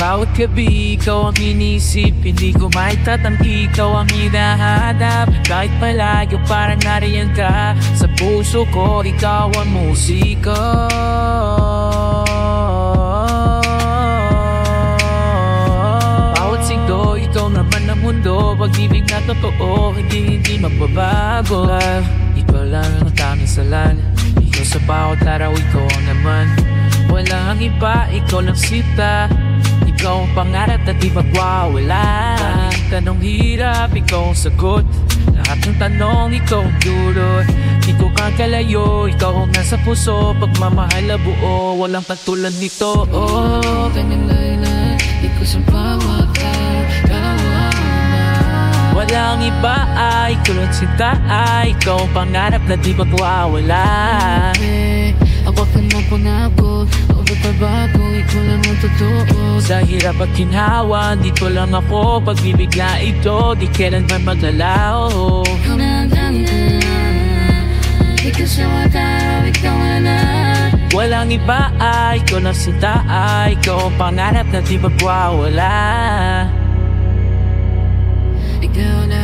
Bawat gabi ikaw ang inisip, hindi ko maitatanggi, ikaw ang hinahanap. Kahit malayo parang nariyan ka sa puso ko, ikaw ang musika. Bawat sigdo, ikaw naman ang mundo, pag-ibig na totoo, hindi magbabago. Ikaw lang ang tanging salan, ikaw sa bawat araw, ikaw ang naman. Walang iba, ikaw lang sita, ikaw ang pangarap na di magwawala. Kahit tanong hirap, ikaw ang sagot, lahat ng tanong, ikaw ang dulot. Di ko kakalayo, ikaw ang nasa puso, pagmamahal na buo, walang pagtulad nito. Oh, kanyang laylan, di ko sa bawat kawawa. Walang iba ay kulot sinta ay, ikaw ang pangarap na di magwawala. Ako ka na pangako, ako babago, ikaw lang ang totoo. Sa hirap at ginhawa, dito lang ako, pagbibig na ito, di kailanman maglalaw. Ikaw na ang tangan, ikaw sa wataraw, ikaw ang lahat. Walang iba ay, ikaw na sinta ay, ikaw ang pangarap na di magwawala. Ikaw na